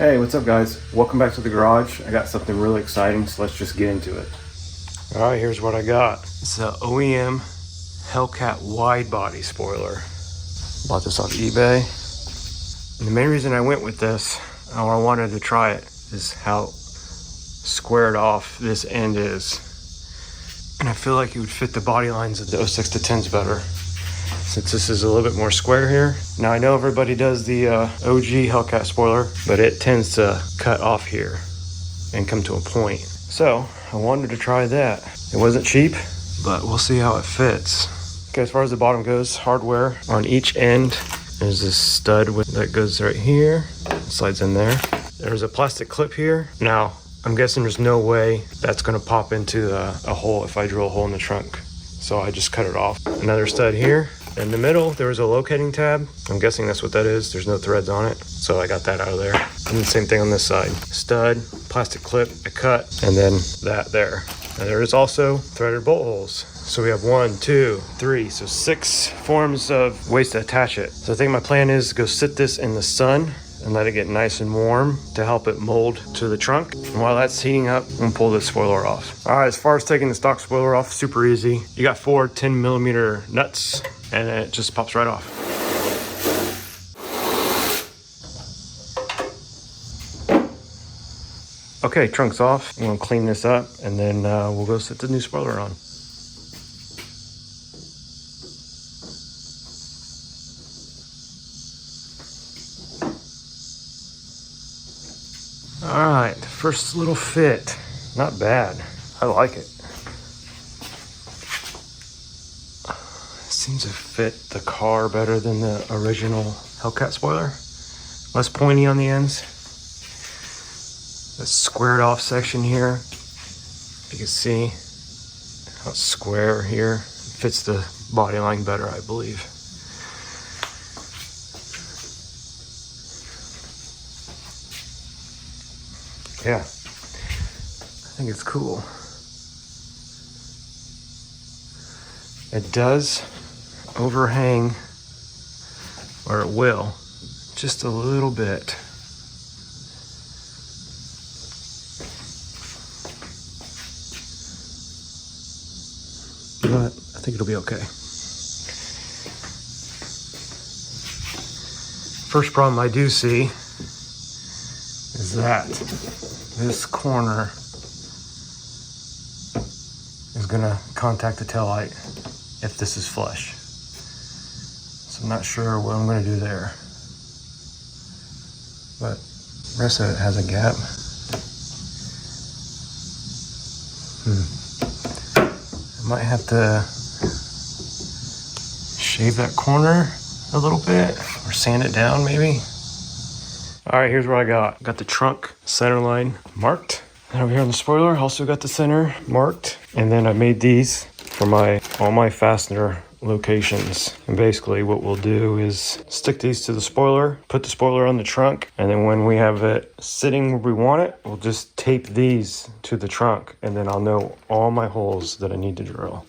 Hey, what's up guys? Welcome back to the garage. I got something really exciting, so let's just get into it. All right, here's what I got. It's a OEM Hellcat Widebody spoiler. Bought this off eBay. And the main reason I went with this, or I wanted to try it, is how squared off this end is. And I feel like it would fit the body lines of the 06 to 10s better, since this is a little bit more square here. Now I know everybody does the OG Hellcat spoiler, but it tends to cut off here and come to a point. So I wanted to try that. It wasn't cheap, but we'll see how it fits. Okay, as far as the bottom goes, hardware on each end. There's this stud that goes right here, slides in there. There's a plastic clip here. Now, I'm guessing there's no way that's gonna pop into a hole if I drill a hole in the trunk. So I just cut it off. Another stud here. In the middle, there was a locating tab. I'm guessing that's what that is. There's no threads on it, so I got that out of there. And the same thing on this side. Stud, plastic clip, a cut, and then that there. And there is also threaded bolt holes. So we have 1, 2, 3, so 6 forms of ways to attach it. So I think my plan is to go sit this in the sun and let it get nice and warm to help it mold to the trunk. And while that's heating up, I'm gonna pull this spoiler off. All right, as far as taking the stock spoiler off, super easy. You got 4 10mm nuts, and it just pops right off. Okay, trunk's off. I'm gonna clean this up, and then we'll go set the new spoiler on. All right, first little fit. Not bad. I like it. Seems to fit the car better than the original Hellcat spoiler. Less pointy on the ends. The squared off section here, you can see how it's square here. It fits the body line better, I believe. Yeah, I think it's cool. It does overhang, or it will, just a little bit. But I think it'll be okay. First problem I do see is that this corner is gonna contact the taillight if this is flush. So I'm not sure what I'm gonna do there. But the rest of it has a gap. I might have to shave that corner a little bit or sand it down maybe. All right, here's what I got. Got the trunk center line marked. And over here on the spoiler, also got the center marked. And then I made these for all my fastener locations. And basically what we'll do is stick these to the spoiler, put the spoiler on the trunk, and then when we have it sitting where we want it, we'll just tape these to the trunk, and then I'll know all my holes that I need to drill.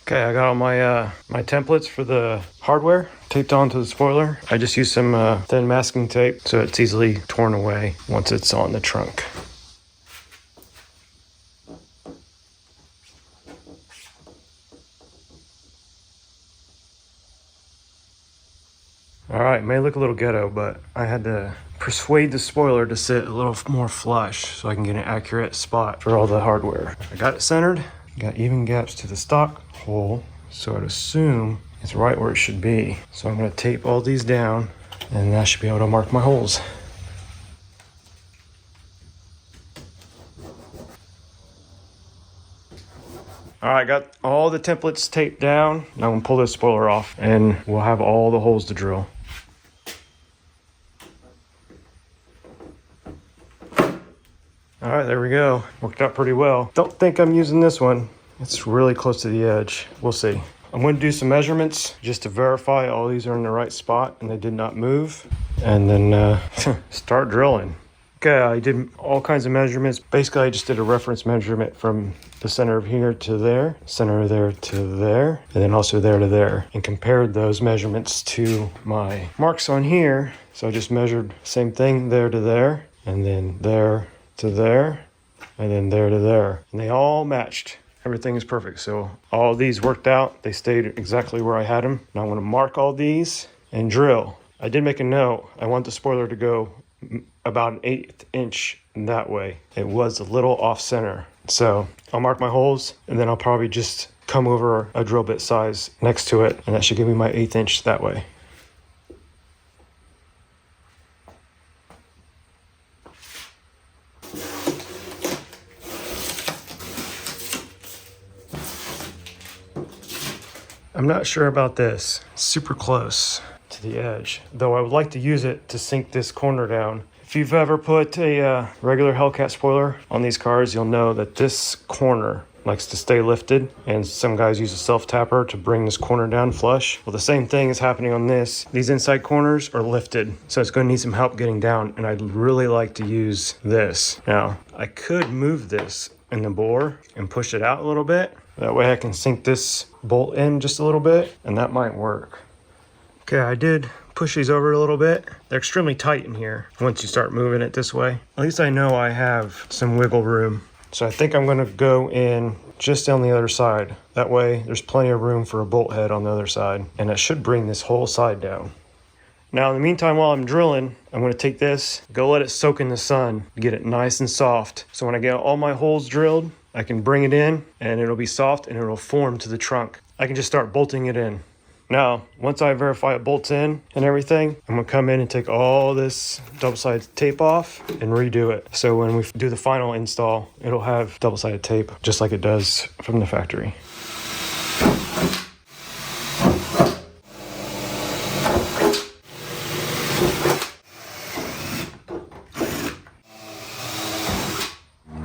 Okay, I got all my my templates for the hardware taped onto the spoiler. I just used some thin masking tape so it's easily torn away once it's on the trunk. All right, may look a little ghetto, but I had to persuade the spoiler to sit a little more flush so I can get an accurate spot for all the hardware. I got it centered, got even gaps to the stock hole, so I'd assume it's right where it should be. So I'm gonna tape all these down, and I should be able to mark my holes. All right, got all the templates taped down. Now I'm gonna pull this spoiler off, and we'll have all the holes to drill. All right, there we go. Worked out pretty well. Don't think I'm using this one. It's really close to the edge. We'll see. I'm going to do some measurements just to verify all these are in the right spot and they did not move. And then start drilling. Okay, I did all kinds of measurements. Basically, I just did a reference measurement from the center of here to there, center of there to there, and then also there to there, and compared those measurements to my marks on here. So I just measured same thing there to there, and then there to there, and then there to there, and they all matched. Everything is perfect. So all these worked out. They stayed exactly where I had them. Now I'm going to mark all these and drill. I did make a note. I want the spoiler to go about 1/8 inch that way. It was a little off center. So I'll mark my holes, and then I'll probably just come over a drill bit size next to it, and that should give me my 1/8 inch that way. I'm not sure about this. Super close to the edge, though I would like to use it to sink this corner down. If you've ever put a regular Hellcat spoiler on these cars, you'll know that this corner likes to stay lifted, and some guys use a self-tapper to bring this corner down flush. Well, the same thing is happening on this. These inside corners are lifted, so it's going to need some help getting down, and I'd really like to use this. Now, I could move this in the bore and push it out a little bit. That way I can sink this bolt in just a little bit, and that might work. Okay, I did push these over a little bit. They're extremely tight in here once you start moving it this way. At least I know I have some wiggle room. So I think I'm gonna go in just on the other side. That way there's plenty of room for a bolt head on the other side, and that should bring this whole side down. Now in the meantime, while I'm drilling, I'm gonna take this, go let it soak in the sun, get it nice and soft. So when I get all my holes drilled, I can bring it in and it'll be soft and it'll form to the trunk. I can just start bolting it in. Now, once I verify it bolts in and everything, I'm gonna come in and take all this double-sided tape off and redo it. So when we do the final install, it'll have double-sided tape just like it does from the factory.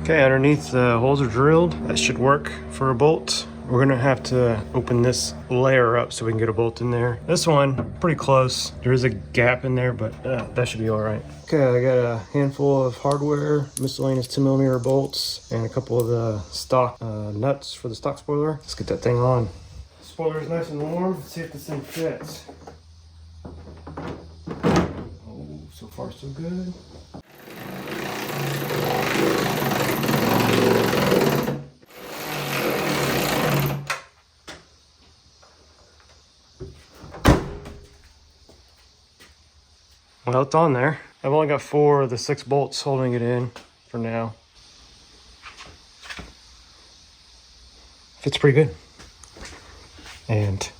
Okay, underneath the holes are drilled. That should work for a bolt. We're gonna have to open this layer up so we can get a bolt in there. This one, pretty close. There is a gap in there, but that should be all right. Okay, I got a handful of hardware, miscellaneous 10mm bolts, and a couple of the stock nuts for the stock spoiler. Let's get that thing on. Spoiler is nice and warm. Let's see if this thing fits. Oh, so far so good. Well, it's on there. I've only got 4 of the 6 bolts holding it in for now. Fits pretty good. And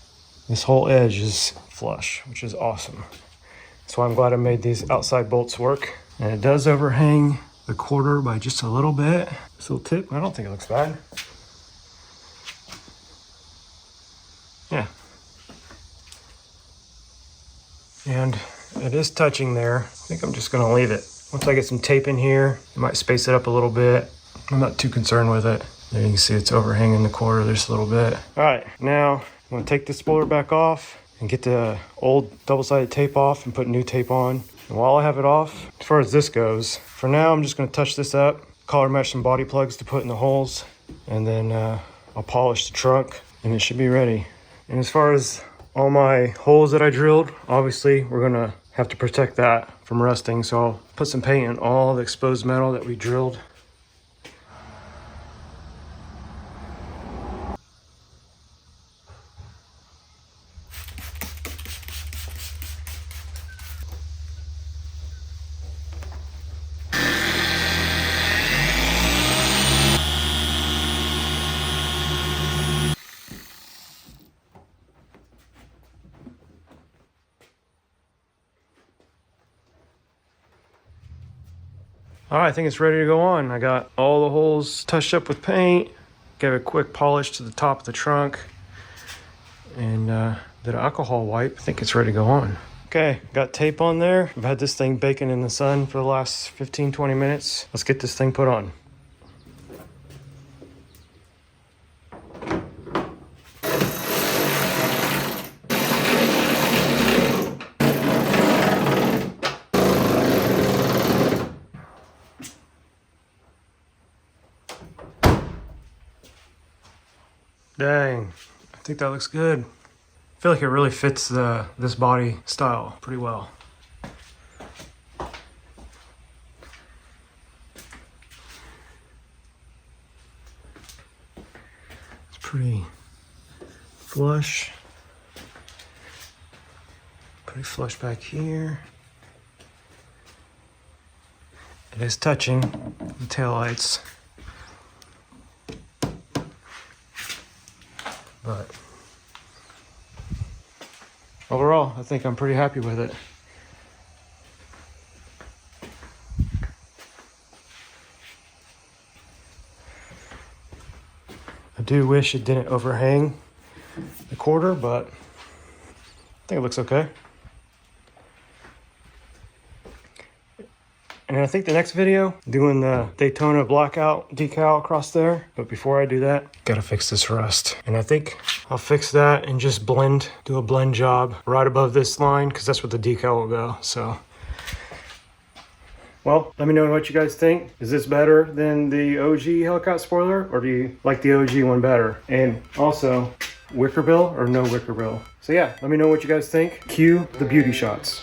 this whole edge is flush, which is awesome. So I'm glad I made these outside bolts work. And it does overhang the quarter by just a little bit. This little tip, I don't think it looks bad. Yeah. And it is touching there. I think I'm just gonna leave it. Once I get some tape in here, I might space it up a little bit. I'm not too concerned with it. There you can see it's overhanging the quarter just a little bit. All right, now I'm gonna take the spoiler back off and get the old double-sided tape off and put new tape on. And while I have it off, as far as this goes, for now I'm just gonna touch this up, collar mesh some body plugs to put in the holes, and then I'll polish the trunk and it should be ready. And as far as all my holes that I drilled, obviously we're gonna have to protect that from rusting, so I'll put some paint on all the exposed metal that we drilled. All right, I think it's ready to go on. I got all the holes touched up with paint, gave a quick polish to the top of the trunk, and did an alcohol wipe. I think it's ready to go on. Okay, got tape on there. I've had this thing baking in the sun for the last 15-20 minutes. Let's get this thing put on. Dang, I think that looks good. I feel like it really fits this body style pretty well. It's pretty flush. Pretty flush back here. It is touching the taillights. But overall, I think I'm pretty happy with it. I do wish it didn't overhang the quarter, but I think it looks okay. And I think the next video, doing the Daytona blackout decal across there. But before I do that, gotta fix this rust. And I think I'll fix that and just do a blend job right above this line, because that's where the decal will go, so. Well, let me know what you guys think. Is this better than the OG Hellcat spoiler, or do you like the OG one better? And also, wicker bill or no wicker bill? So yeah, let me know what you guys think. Cue the beauty shots.